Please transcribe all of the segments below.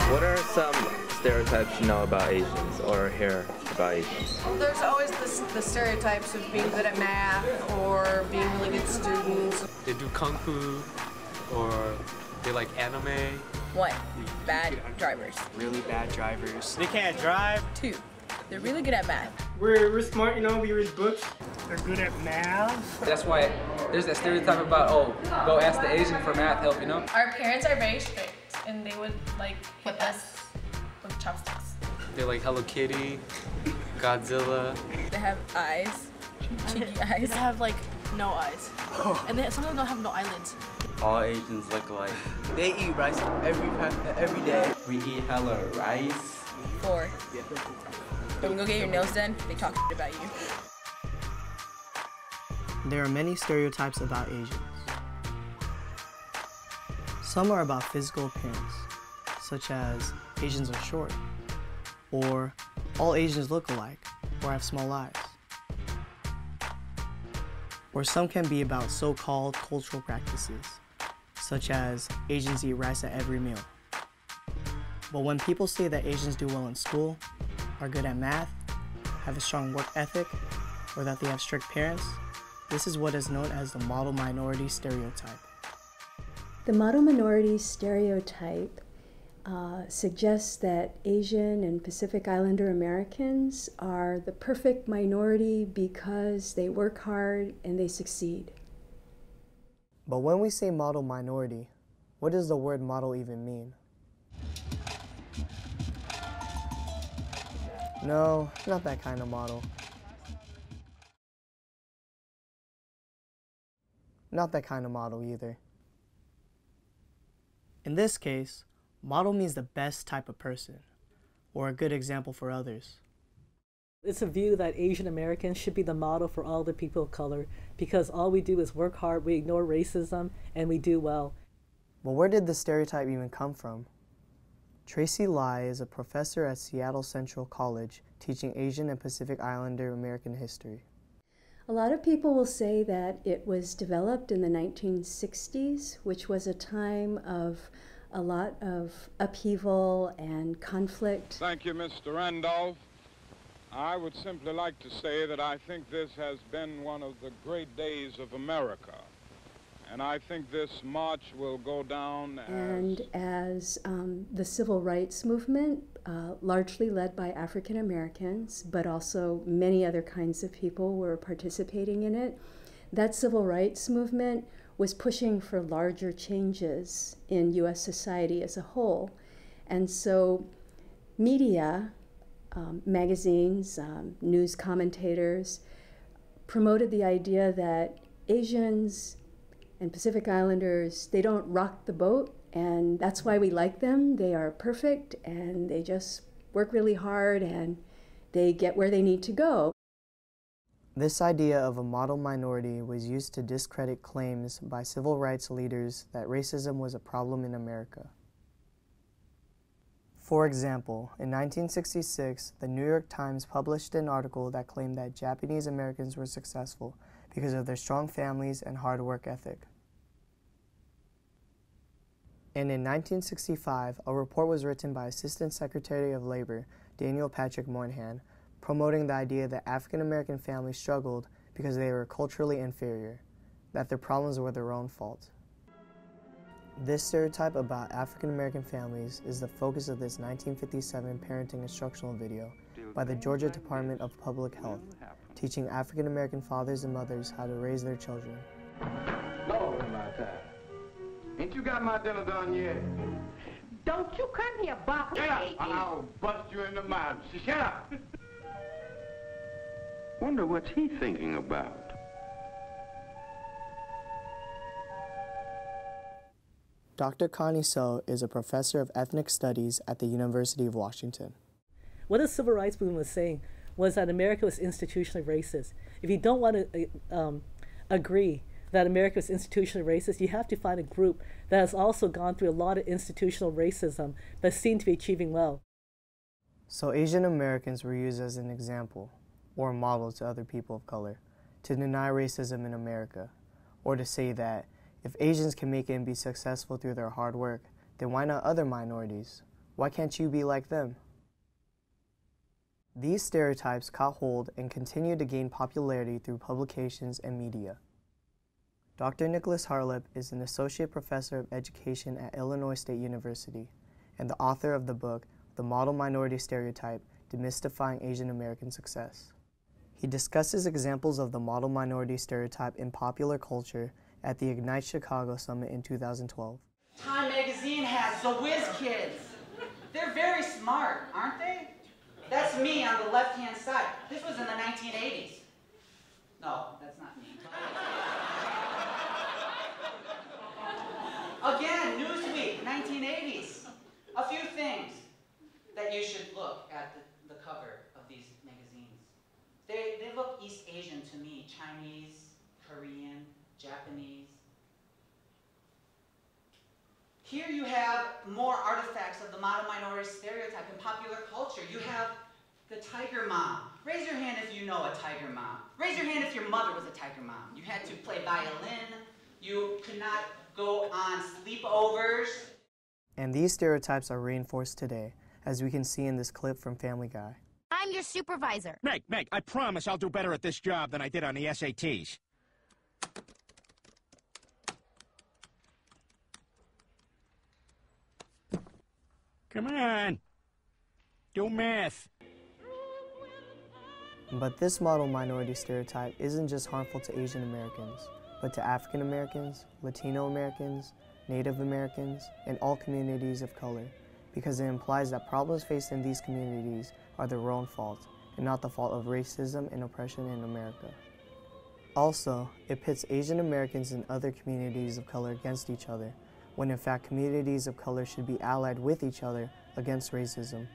What are some stereotypes you know about Asians or hear about Asians? There's always the stereotypes of being good at math or being really good students. They do kung fu or they like anime. 1. Bad drivers. Really bad drivers. They can't drive. 2. They're really good at math. We're smart, you know, we read books. They're good at math. That's why there's that stereotype about, oh, go ask the Asian for math help, you know? Our parents are very strict and they would like hit us with chopsticks. They like Hello Kitty, Godzilla. They have eyes, cheeky eyes. They have like no eyes. And some of them don't have no eyelids. All Asians look alike. They eat rice every day. We eat hella rice. 4. When you go get your nails done, they talk about you. There are many stereotypes about Asians. Some are about physical appearance, such as Asians are short, or all Asians look alike, or have small eyes. Or some can be about so-called cultural practices, such as Asians eat rice at every meal. But when people say that Asians do well in school, are good at math, have a strong work ethic, or that they have strict parents, this is what is known as the model minority stereotype. The model minority stereotype suggests that Asian and Pacific Islander Americans are the perfect minority because they work hard and they succeed. But when we say model minority, what does the word model even mean? No, not that kind of model. Not that kind of model either. In this case, model means the best type of person, or a good example for others. It's a view that Asian Americans should be the model for all the people of color because all we do is work hard, we ignore racism, and we do well. But where did the stereotype even come from? Tracy Lai is a professor at Seattle Central College teaching Asian and Pacific Islander American history. A lot of people will say that it was developed in the 1960s, which was a time of a lot of upheaval and conflict. Thank you, Mr. Randolph. I would simply like to say that I think this has been one of the great days of America. And I think this march will go down as the civil rights movement, largely led by African Americans, but also many other kinds of people were participating in it. That civil rights movement was pushing for larger changes in U.S. society as a whole. And so media, magazines, news commentators promoted the idea that Asians and Pacific Islanders, they don't rock the boat, and that's why we like them. They are perfect, and they just work really hard, and they get where they need to go. This idea of a model minority was used to discredit claims by civil rights leaders that racism was a problem in America. For example, in 1966, the New York Times published an article that claimed that Japanese Americans were successful because of their strong families and hard work ethic. And in 1965, a report was written by Assistant Secretary of Labor, Daniel Patrick Moynihan, promoting the idea that African American families struggled because they were culturally inferior, that their problems were their own fault. This stereotype about African American families is the focus of this 1957 parenting instructional video by the Georgia Department of Public Health, teaching African American fathers and mothers how to raise their children. Lord, my time. Ain't you got my dinner done yet? Don't you come here, Bob. Shut up! I'll bust you in the mouth. Shut up! Wonder what's he thinking about? Dr. Connie Shaw is a professor of ethnic studies at the University of Washington. What the civil rights movement was saying was that America was institutionally racist. If you don't want to agree that America was institutionally racist, you have to find a group that has also gone through a lot of institutional racism but seem to be achieving well. So Asian Americans were used as an example, or a model to other people of color, to deny racism in America, or to say that if Asians can make it and be successful through their hard work, then why not other minorities? Why can't you be like them? These stereotypes caught hold and continue to gain popularity through publications and media. Dr. Nicholas Harlip is an associate professor of education at Illinois State University and the author of the book, The Model Minority Stereotype, Demystifying Asian American Success. He discusses examples of the model minority stereotype in popular culture at the Ignite Chicago Summit in 2012. Time magazine has the whiz kids. They're very smart, aren't they? That's me on the left-hand side. This was in the 1980s. No, that's not me. Again, Newsweek, 1980s. A few things that you should look at the cover of these magazines. They look East Asian to me. Chinese, Korean, Japanese. Here you have more artifacts of the model minority stereotype in popular culture. You have the tiger mom. Raise your hand if you know a tiger mom. Raise your hand if your mother was a tiger mom. You had to play violin. You could not go on sleepovers. And these stereotypes are reinforced today, as we can see in this clip from Family Guy. I'm your supervisor. Meg, I promise I'll do better at this job than I did on the SATs. Come on. Do math. But this model minority stereotype isn't just harmful to Asian Americans, but to African Americans, Latino Americans, Native Americans, and all communities of color, because it implies that problems faced in these communities are their own fault, and not the fault of racism and oppression in America. Also, it pits Asian Americans and other communities of color against each other, when in fact communities of color should be allied with each other against racism.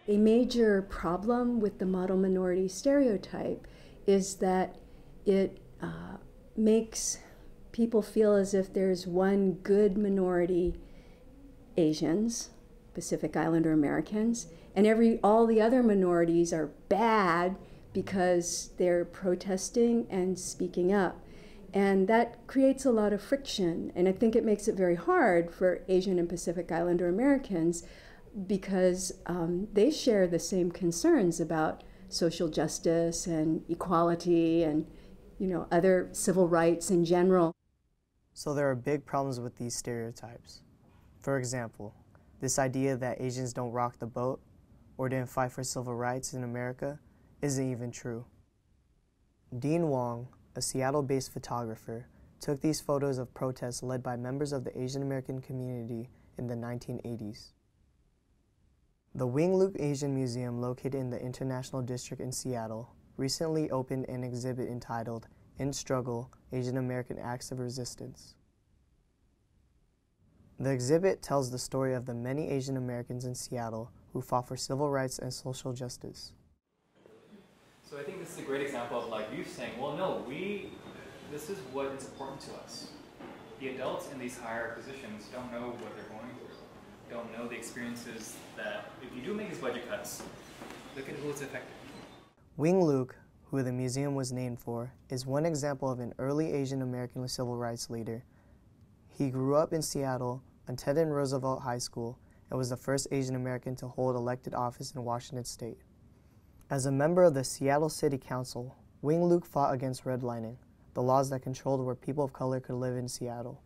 A major problem with the model minority stereotype is that it makes people feel as if there's one good minority, Asians, Pacific Islander Americans, and all the other minorities are bad because they're protesting and speaking up. And that creates a lot of friction, and I think it makes it very hard for Asian and Pacific Islander Americans because they share the same concerns about social justice and equality and, other civil rights in general. So there are big problems with these stereotypes. For example, this idea that Asians don't rock the boat or didn't fight for civil rights in America isn't even true. Dean Wong, a Seattle-based photographer, took these photos of protests led by members of the Asian American community in the 1980s. The Wing Luke Asian Museum, located in the International District in Seattle, recently opened an exhibit entitled In Struggle, Asian American Acts of Resistance. The exhibit tells the story of the many Asian Americans in Seattle who fought for civil rights and social justice. So I think this is a great example of you saying, well, no, this is what is important to us. The adults in these higher positions don't know what they're going through, don't know the experiences that if you do make these budget cuts, look at who it's affected. Wing Luke, who the museum was named for, is one example of an early Asian American civil rights leader. He grew up in Seattle, attended Roosevelt High School, and was the first Asian American to hold elected office in Washington State. As a member of the Seattle City Council, Wing Luke fought against redlining, the laws that controlled where people of color could live in Seattle.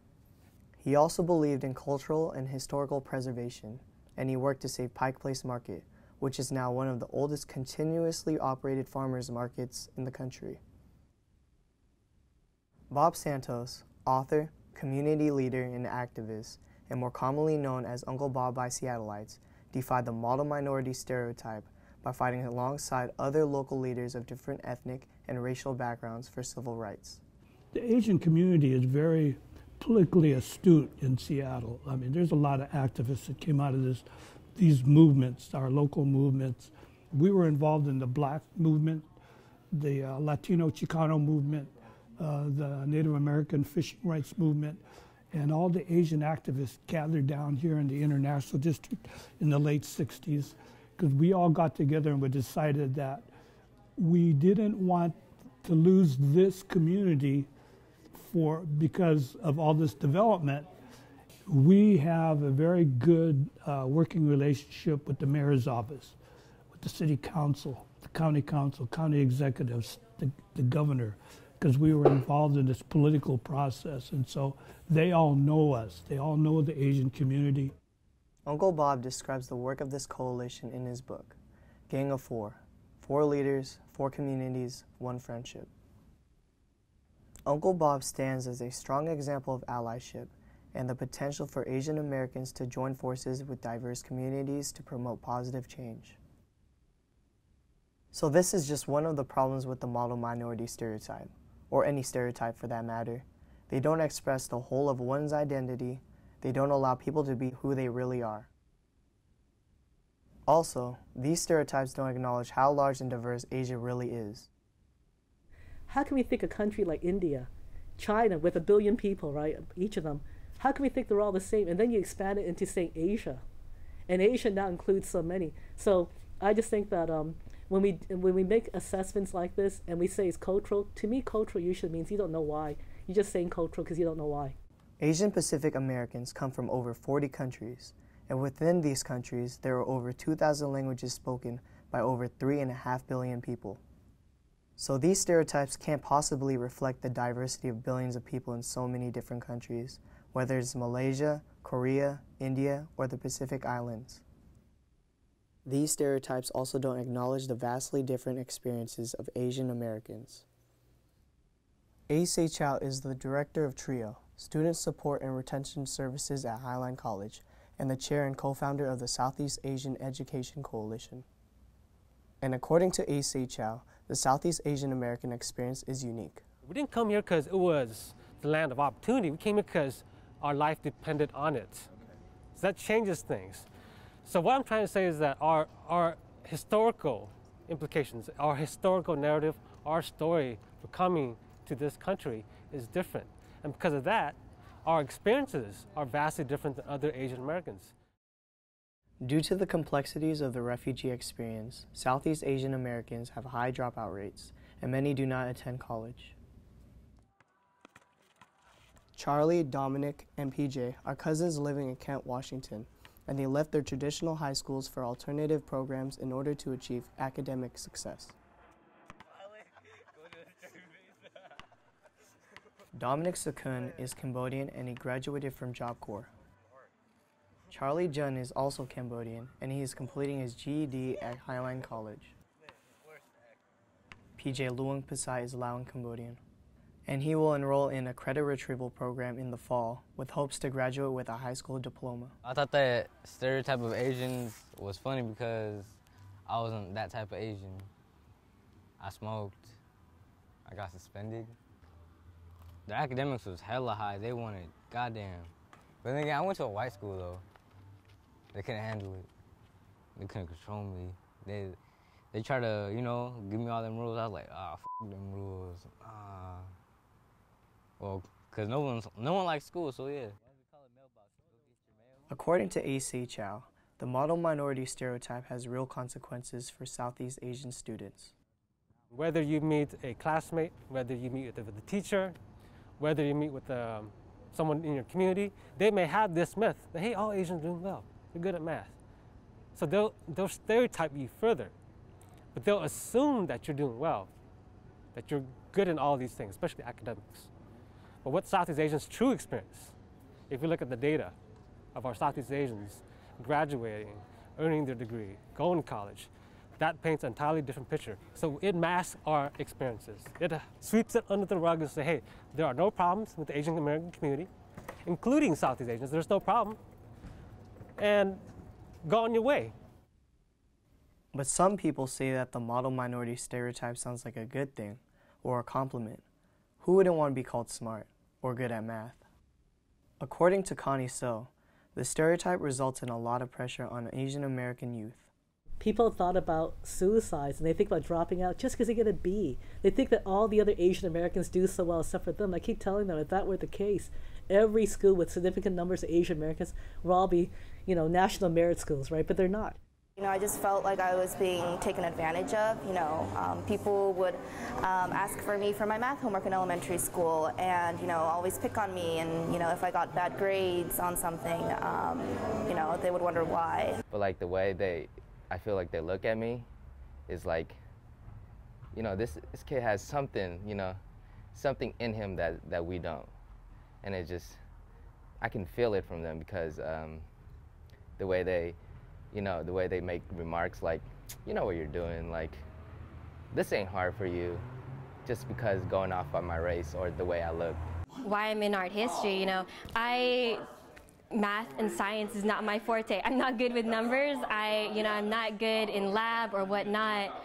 He also believed in cultural and historical preservation, and he worked to save Pike Place Market, which is now one of the oldest continuously operated farmers markets in the country. Bob Santos, author, community leader, and activist, and more commonly known as Uncle Bob by Seattleites, defied the model minority stereotype by fighting alongside other local leaders of different ethnic and racial backgrounds for civil rights. The Asian community is very politically astute in Seattle. I mean, there's a lot of activists that came out of these movements, our local movements. We were involved in the Black movement, the Latino Chicano movement, the Native American fishing rights movement, and all the Asian activists gathered down here in the International District in the late 60s, because we all got together and we decided that we didn't want to lose this community because of all this development. We have a very good working relationship with the mayor's office, with the city council, the county executives, the governor, because we were involved in this political process. And so they all know us. They all know the Asian community. Uncle Bob describes the work of this coalition in his book, Gang of Four: 4 leaders, 4 communities, 1 friendship. Uncle Bob stands as a strong example of allyship and the potential for Asian Americans to join forces with diverse communities to promote positive change. So this is just one of the problems with the model minority stereotype, or any stereotype for that matter. They don't express the whole of one's identity. They don't allow people to be who they really are. Also, these stereotypes don't acknowledge how large and diverse Asia really is. How can we think a country like India, China, with 1 billion people, right, each of them, how can we think they're all the same? And then you expand it into saying Asia. And Asia now includes so many. So I just think that when we make assessments like this and we say it's cultural, to me cultural usually means you don't know why. You're just saying cultural because you don't know why. Asian Pacific Americans come from over 40 countries, and within these countries there are over 2,000 languages spoken by over 3.5 billion people. So these stereotypes can't possibly reflect the diversity of billions of people in so many different countries, whether it's Malaysia, Korea, India, or the Pacific Islands. These stereotypes also don't acknowledge the vastly different experiences of Asian Americans. A.C. Chow is the director of TRIO, Student Support and Retention Services at Highline College, and the chair and co-founder of the Southeast Asian Education Coalition. And according to A.C. Chow, the Southeast Asian American experience is unique. We didn't come here because it was the land of opportunity. We came here because our life depended on it. So that changes things. So what I'm trying to say is that our historical implications, our historical narrative, our story for coming to this country is different. And because of that, our experiences are vastly different than other Asian Americans. Due to the complexities of the refugee experience, Southeast Asian Americans have high dropout rates, and many do not attend college. Charlie, Dominic, and PJ are cousins living in Kent, Washington, and they left their traditional high schools for alternative programs in order to achieve academic success. Dominic Sakun is Cambodian and he graduated from Job Corps. Charlie Jun is also Cambodian and he is completing his GED at Highline College. PJ Luang Pasai is Lao and Cambodian, and he will enroll in a credit retrieval program in the fall with hopes to graduate with a high school diploma. I thought that stereotype of Asians was funny because I wasn't that type of Asian. I smoked, I got suspended. The academics was hella high, they wanted goddamn. But then again, I went to a white school though. They couldn't handle it. They couldn't control me. They tried to, you know, give me all them rules. I was like, ah, f them rules. Well, cause no one likes school, so yeah. According to A.C. Chow, the model minority stereotype has real consequences for Southeast Asian students. Whether you meet a classmate, whether you meet with the teacher, whether you meet with someone in your community, they may have this myth that, hey, all Asians are doing well. They're good at math. So they'll stereotype you further, but they'll assume that you're doing well, that you're good in all these things, especially academics. But what Southeast Asians' true experience, if you look at the data of our Southeast Asians graduating, earning their degree, going to college, that paints an entirely different picture. So it masks our experiences. It sweeps it under the rug and says, hey, there are no problems with the Asian American community, including Southeast Asians. There's no problem. And go on your way. But some people say that the model minority stereotype sounds like a good thing or a compliment. Who wouldn't want to be called smart or good at math? According to Connie Shaw, the stereotype results in a lot of pressure on Asian American youth. People thought about suicides and they think about dropping out just because they get a B. They think that all the other Asian Americans do so well except for them. I keep telling them if that were the case, every school with significant numbers of Asian Americans would all be, you know, national merit schools, right? But they're not. You know, I just felt like I was being taken advantage of. You know, people would ask for me for my math homework in elementary school, and you know, always pick on me. And you know, if I got bad grades on something, you know, they would wonder why. But like the way I feel like they look at me, is like, you know, this kid has something, you know, something in him that we don't, and it just, I can feel it from them because the way they. You know, the way they make remarks like, you know what you're doing, like, this ain't hard for you, just because going off on my race or the way I look. Why I'm in art history, you know, math and science is not my forte. I'm not good with numbers. I'm not good in lab or whatnot.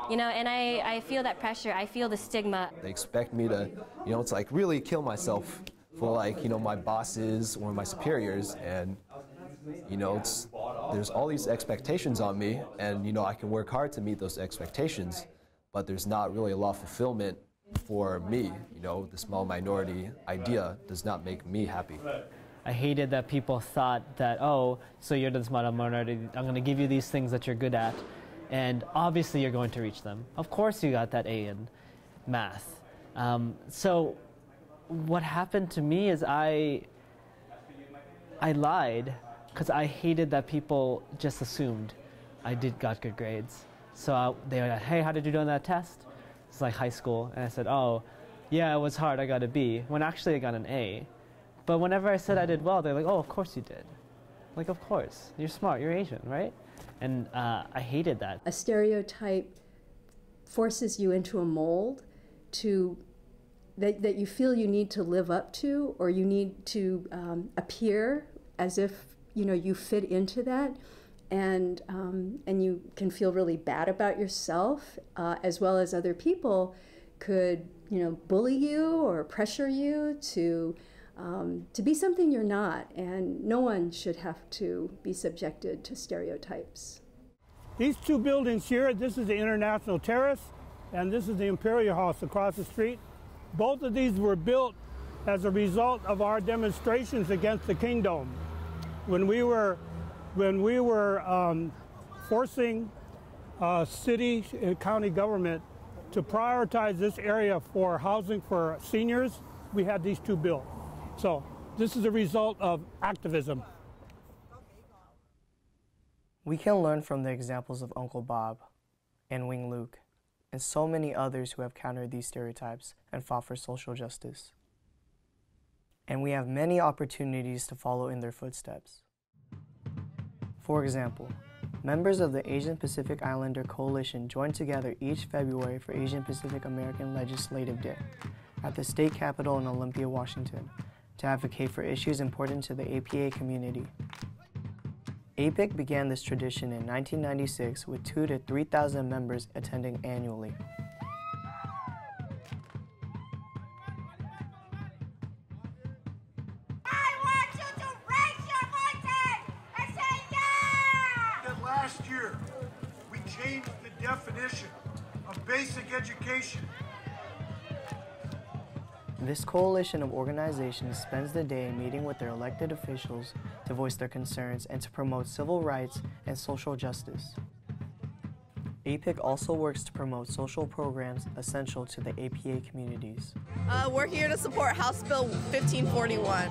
You know, and I feel that pressure. I feel the stigma. They expect me to, you know, it's like really kill myself for like, you know, my bosses or my superiors, and you know, there's all these expectations on me, and you know, I can work hard to meet those expectations, but there's not really a lot of fulfillment for me. You know, the small minority idea does not make me happy. I hated that people thought that, oh, so you're the small minority, I'm going to give you these things that you're good at, and obviously you're going to reach them. Of course you got that A in math. So what happened to me is I lied, because I hated that people just assumed I got good grades. So they were like, hey, how did you do on that test? It's like high school. And I said, oh, yeah, it was hard, I got a B. When actually I got an A. But whenever I said I did well, they're like, oh, of course you did. Like, of course. You're smart, you're Asian, right? And I hated that. A stereotype forces you into a mold that you feel you need to live up to, or you need to appear as if, you know, you fit into that, and you can feel really bad about yourself, as well as other people could, you know, bully you or pressure you to be something you're not, and no one should have to be subjected to stereotypes. These two buildings here, this is the International Terrace, and this is the Imperial House across the street. Both of these were built as a result of our demonstrations against the Kingdom. When we were forcing city and county government to prioritize this area for housing for seniors, we had these two built. So this is a result of activism. We can learn from the examples of Uncle Bob and Wing Luke and so many others who have countered these stereotypes and fought for social justice. And we have many opportunities to follow in their footsteps. For example, members of the Asian Pacific Islander Coalition join together each February for Asian Pacific American Legislative Day at the state capitol in Olympia, Washington, to advocate for issues important to the APA community. APIC began this tradition in 1996 with 2,000 to 3,000 members attending annually. Last year, we changed the definition of basic education. This coalition of organizations spends the day meeting with their elected officials to voice their concerns and to promote civil rights and social justice. APIC also works to promote social programs essential to the APA communities. We're here to support House Bill 1541.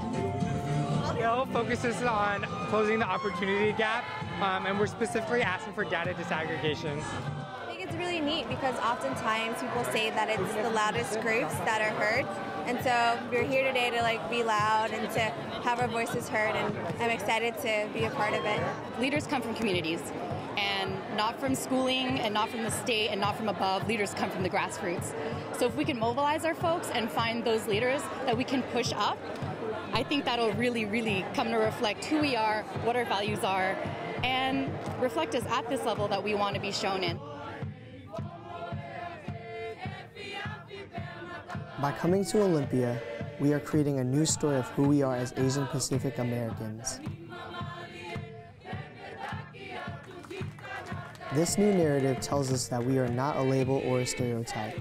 The bill focuses on closing the opportunity gap, and we're specifically asking for data disaggregation. I think it's really neat because oftentimes people say that it's the loudest groups that are heard, and so we're here today to be loud and to have our voices heard, and I'm excited to be a part of it. Leaders come from communities, and not from schooling and not from the state and not from above. Leaders come from the grassroots. So if we can mobilize our folks and find those leaders that we can push up, I think that'll really, really come to reflect who we are, what our values are, and reflect us at this level that we want to be shown in. By coming to Olympia, we are creating a new story of who we are as Asian Pacific Americans. This new narrative tells us that we are not a label or a stereotype.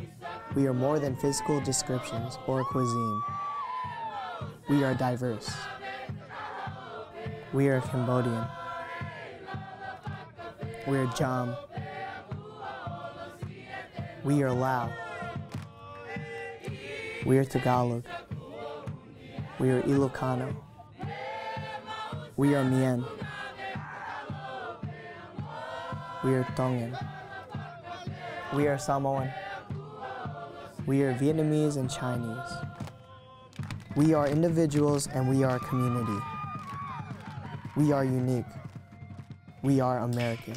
We are more than physical descriptions or a cuisine. We are diverse. We are Cambodian. We are Jam. We are Lao. We are Tagalog. We are Ilocano. We are Mien. We are Tongan. We are Samoan. We are Vietnamese and Chinese. We are individuals and we are a community. We are unique. We are American.